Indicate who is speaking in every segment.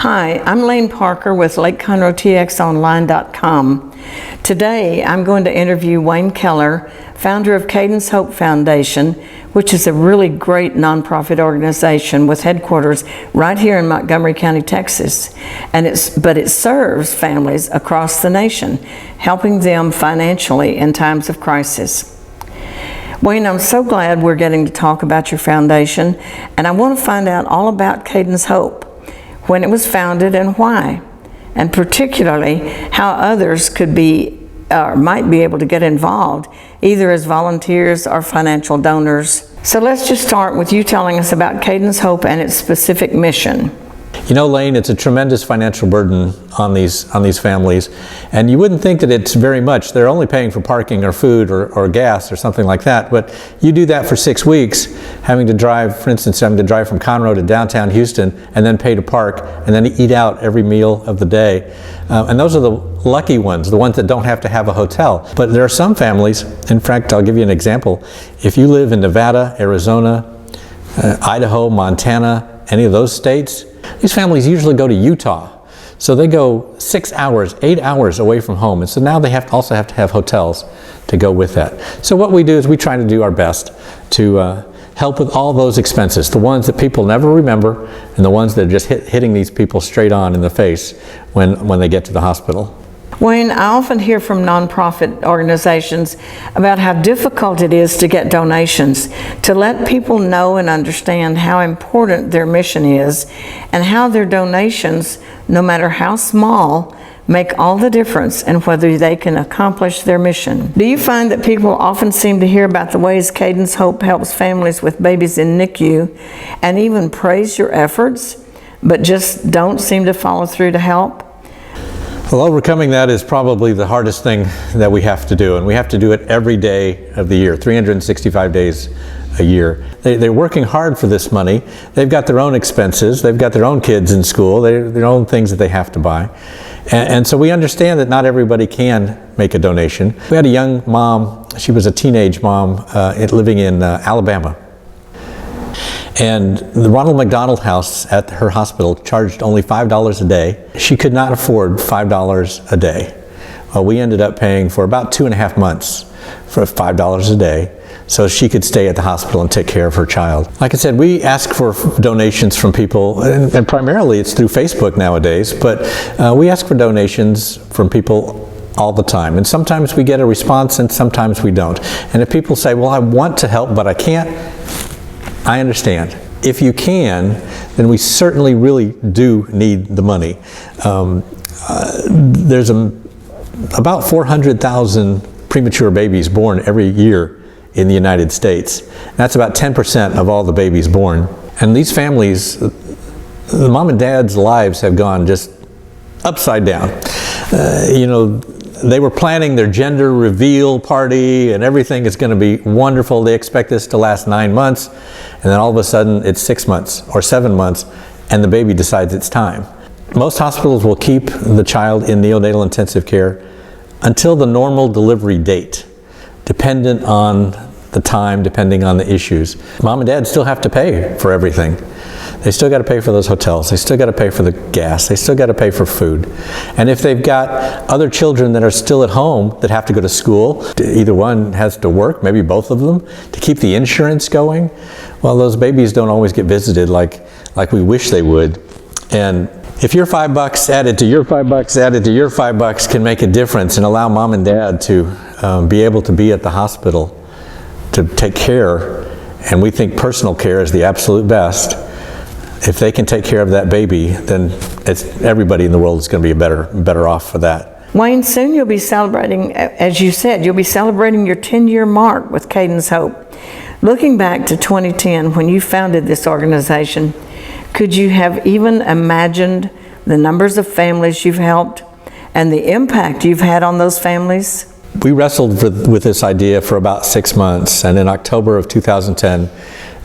Speaker 1: Hi, I'm Lane Parker with LakeConroeTXOnline.com. Today I'm going to interview Wayne Keller, founder of Caiden's Hope Foundation, which is a really great nonprofit organization with headquarters right here in Montgomery County, Texas. But it serves families across the nation, helping them financially in times of crisis. Wayne, I'm so glad we're getting to talk about your foundation, and I want to find out all about Caiden's Hope, when it was founded and why, and particularly how others could be or might be able to get involved, either as volunteers or financial donors. So let's just start with you telling us about Caiden's Hope and its specific mission.
Speaker 2: You know, Lane, it's a tremendous financial burden on these families, and you wouldn't think that it's very much. They're only paying for parking or food or gas or something like that, but you do that for 6 weeks, having to drive, for instance, having to drive from Conroe to downtown Houston and then pay to park and then eat out every meal of the day. And those are the lucky ones, the ones that don't have to have a hotel. But there are some families, in fact, I'll give you an example. If you live in Nevada, Arizona, Idaho, Montana, any of those states, these families usually go to Utah. So they go 6 hours, 8 hours away from home. And so now they also have to have hotels to go with that. So what we do is we try to do our best to help with all those expenses, the ones that people never remember and the ones that are just hitting these people straight on in the face when they get to the hospital.
Speaker 1: Wayne, I often hear from nonprofit organizations about how difficult it is to get donations, to let people know and understand how important their mission is and how their donations, no matter how small, make all the difference in whether they can accomplish their mission. Do you find that people often seem to hear about the ways Caiden's Hope helps families with babies in NICU and even praise your efforts, but just don't seem to follow through to help?
Speaker 2: Well, overcoming that is probably the hardest thing that we have to do, and we have to do it every day of the year, 365 days a year. They're working hard for this money. They've got their own expenses. They've got their own kids in school, their own things that they have to buy. And so we understand that not everybody can make a donation. We had a young mom, she was a teenage mom living in Alabama. And the Ronald McDonald House at her hospital charged only $5 a day. She could not afford $5 a day. Well, we ended up paying for about 2.5 months for $5 a day so she could stay at the hospital and take care of her child. Like I said, we ask for donations from people, and primarily it's through Facebook nowadays, but we ask for donations from people all the time. And sometimes we get a response and sometimes we don't. And if people say, well, I want to help, but I can't, I understand. If you can, then we certainly really do need the money. There's about 400,000 premature babies born every year in the United States. That's about 10% of all the babies born. And these families, the mom and dad's lives have gone just upside down. You know, they were planning their gender reveal party and everything is going to be wonderful. They expect this to last 9 months, and then all of a sudden it's 6 months or 7 months and the baby decides it's time. Most hospitals will keep the child in neonatal intensive care until the normal delivery date, dependent on the time, depending on the issues. Mom and dad still have to pay for everything. They still got to pay for those hotels. They still got to pay for the gas. They still got to pay for food. And if they've got other children that are still at home that have to go to school, either one has to work, maybe both of them, to keep the insurance going, well, those babies don't always get visited like we wish they would. And if your $5 added to your $5 added to your $5 can make a difference and allow mom and dad to be able to be at the hospital to take care, and we think personal care is the absolute best. If they can take care of that baby, then everybody in the world is going to be better off for that.
Speaker 1: Wayne, soon you'll be celebrating, as you said, you'll be celebrating your 10-year mark with Caiden's Hope. Looking back to 2010, when you founded this organization, could you have even imagined the numbers of families you've helped and the impact you've had on those families?
Speaker 2: We wrestled with this idea for about 6 months, and in October of 2010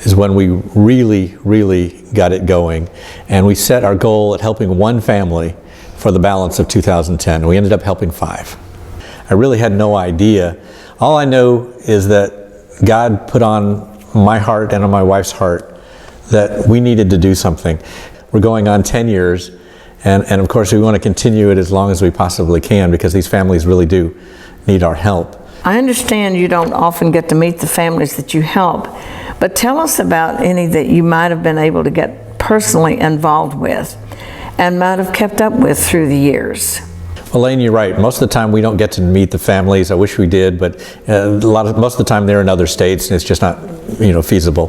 Speaker 2: is when we really got it going. And we set our goal at helping one family for the balance of 2010. We ended up helping 5. I really had no idea. All I know is that God put on my heart and on my wife's heart that we needed to do something. We're going on 10 years, And of course, we want to continue it as long as we possibly can, because these families really do need our help.
Speaker 1: I understand you don't often get to meet the families that you help, but tell us about any that you might have been able to get personally involved with and might have kept up with through the years.
Speaker 2: Well, Elaine, you're right. Most of the time we don't get to meet the families. I wish we did, but most of the time they're in other states and it's just not, feasible.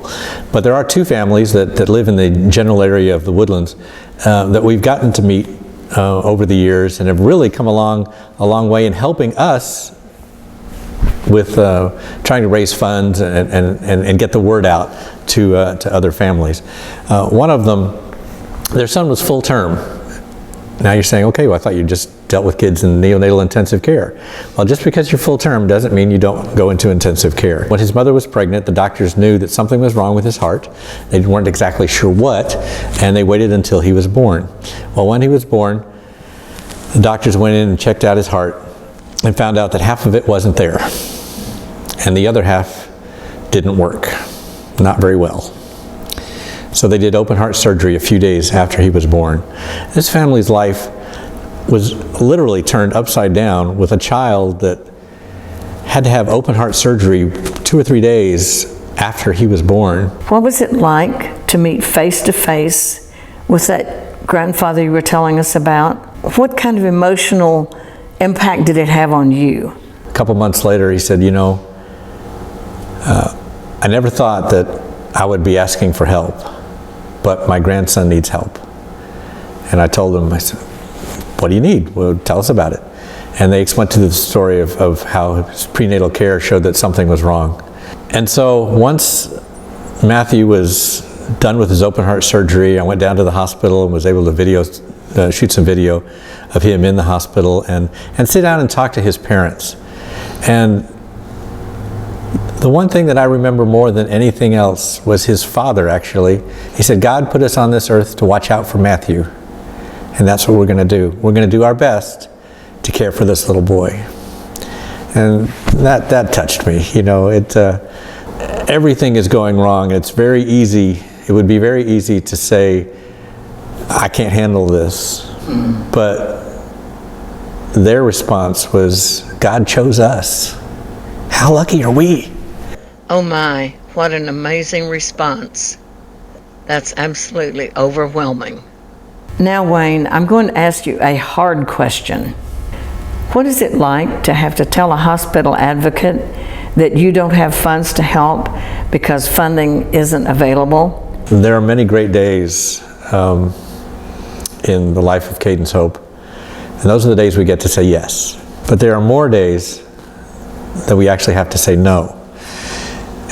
Speaker 2: But there are two families that live in the general area of the Woodlands that we've gotten to meet over the years and have really come a long way in helping us with trying to raise funds and get the word out to other families. One of them, their son was full term. Now you're saying, okay, well, I thought you just dealt with kids in neonatal intensive care. Well, just because you're full term doesn't mean you don't go into intensive care. When his mother was pregnant, the doctors knew that something was wrong with his heart. They weren't exactly sure what, and they waited until he was born. Well, when he was born, the doctors went in and checked out his heart and found out that half of it wasn't there, and the other half didn't work, not very well. So they did open heart surgery a few days after he was born. This family's life was literally turned upside down with a child that had to have open heart surgery 2 or 3 days after he was born.
Speaker 1: What was it like to meet face to face with that grandfather you were telling us about? What kind of emotional impact did it have on you?
Speaker 2: A couple months later, he said, I never thought that I would be asking for help, but my grandson needs help. And I told him, I said, what do you need? Well, tell us about it. And they went to the story of how his prenatal care showed that something was wrong. And so once Matthew was done with his open heart surgery, I went down to the hospital and was able to shoot some video of him in the hospital and sit down and talk to his parents. And the one thing that I remember more than anything else was his father, actually. He said, God put us on this earth to watch out for Matthew. And that's what we're going to do. We're going to do our best to care for this little boy. And that touched me. Everything is going wrong. It's very easy. It would be very easy to say, I can't handle this. But their response was, God chose us. How lucky are we?
Speaker 1: Oh my, what an amazing response. That's absolutely overwhelming. Now, Wayne, I'm going to ask you a hard question. What is it like to have to tell a hospital advocate that you don't have funds to help because funding isn't available?
Speaker 2: There are many great days in the life of Caiden's Hope, and those are the days we get to say yes. But there are more days that we actually have to say no.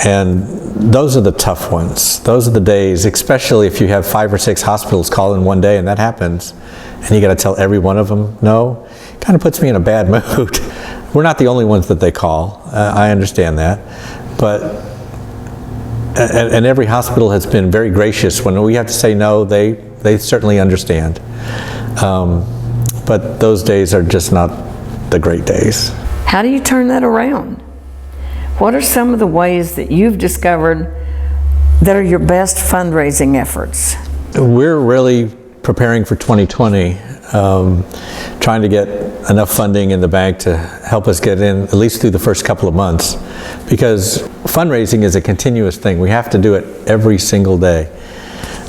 Speaker 2: And those are the tough ones. Those are the days, especially if you have 5 or 6 hospitals call in one day, and that happens, and you got to tell every one of them no. It kind of puts me in a bad mood. We're not the only ones that they call. I understand that. But, and every hospital has been very gracious. When we have to say no, they certainly understand. But those days are just not the great days.
Speaker 1: How do you turn that around? What are some of the ways that you've discovered that are your best fundraising efforts?
Speaker 2: We're really preparing for 2020, trying to get enough funding in the bank to help us get in at least through the first couple of months, because fundraising is a continuous thing. We have to do it every single day.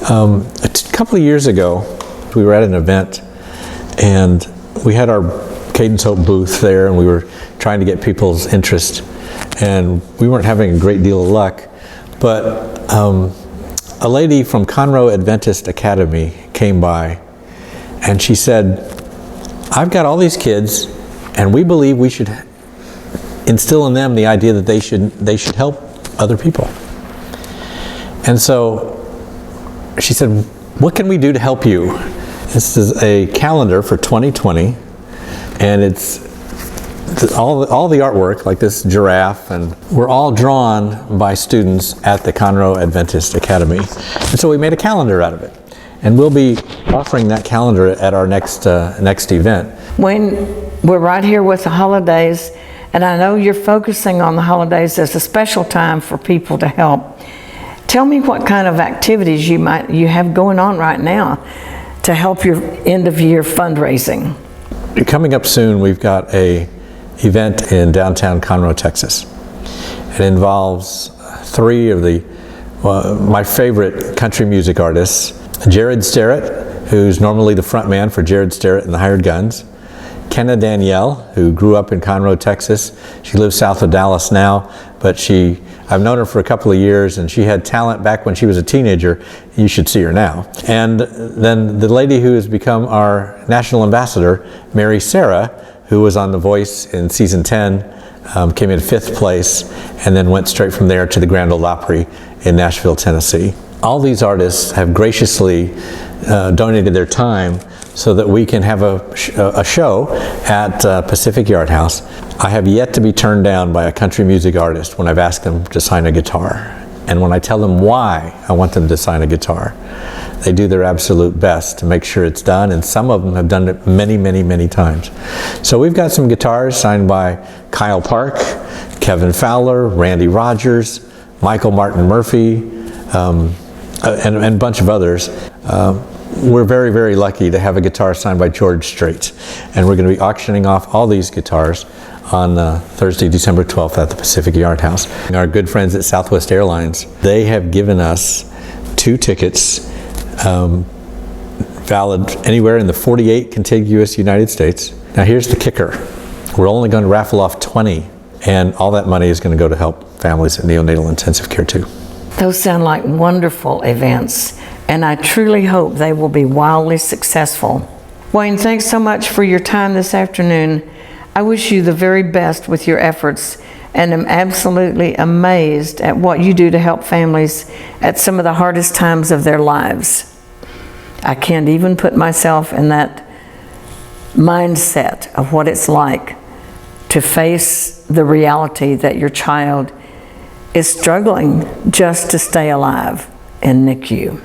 Speaker 2: A couple of years ago, we were at an event and we had our Caiden's Hope booth there, and we were trying to get people's interest, and we weren't having a great deal of luck. But a lady from Conroe Adventist Academy came by, and she said, I've got all these kids, and we believe we should instill in them the idea that they should help other people. And so she said, what can we do to help you? This is a calendar for 2020, and it's all the artwork, like this giraffe, and we're all drawn by students at the Conroe Adventist Academy. And so we made a calendar out of it. And we'll be offering that calendar at our next event.
Speaker 1: Wayne, we're right here with the holidays, and I know you're focusing on the holidays as a special time for people to help. Tell me what kind of activities you have going on right now to help your end-of-year fundraising?
Speaker 2: Coming up soon, we've got a event in downtown Conroe, Texas. It involves three of my favorite country music artists: Jared Starrett, who's normally the front man for Jared Starrett and the Hired Guns; Kenna Danielle, who grew up in Conroe, Texas. She lives south of Dallas now, but I've known her for a couple of years, and she had talent back when she was a teenager. You should see her now. And then the lady who has become our national ambassador, Mary Sarah, who was on The Voice in season 10, came in 5th place, and then went straight from there to the Grand Ole Opry in Nashville, Tennessee. All these artists have graciously donated their time so that we can have a show at Pacific Yard House. I have yet to be turned down by a country music artist when I've asked them to sign a guitar. And when I tell them why I want them to sign a guitar, they do their absolute best to make sure it's done, and some of them have done it many, many, many times. So we've got some guitars signed by Kyle Park, Kevin Fowler, Randy Rogers, Michael Martin Murphy, and a bunch of others. We're very, very lucky to have a guitar signed by George Strait, and we're going to be auctioning off all these guitars on Thursday, December 12th at the Pacific Yard House. Our good friends at Southwest Airlines, they have given us 2 tickets valid anywhere in the 48 contiguous United States. Now here's the kicker. We're only going to raffle off 20, and all that money is going to go to help families in neonatal intensive care too.
Speaker 1: Those sound like wonderful events, and I truly hope they will be wildly successful. Wayne, thanks so much for your time this afternoon. I wish you the very best with your efforts, and am absolutely amazed at what you do to help families at some of the hardest times of their lives. I can't even put myself in that mindset of what it's like to face the reality that your child is struggling just to stay alive in NICU.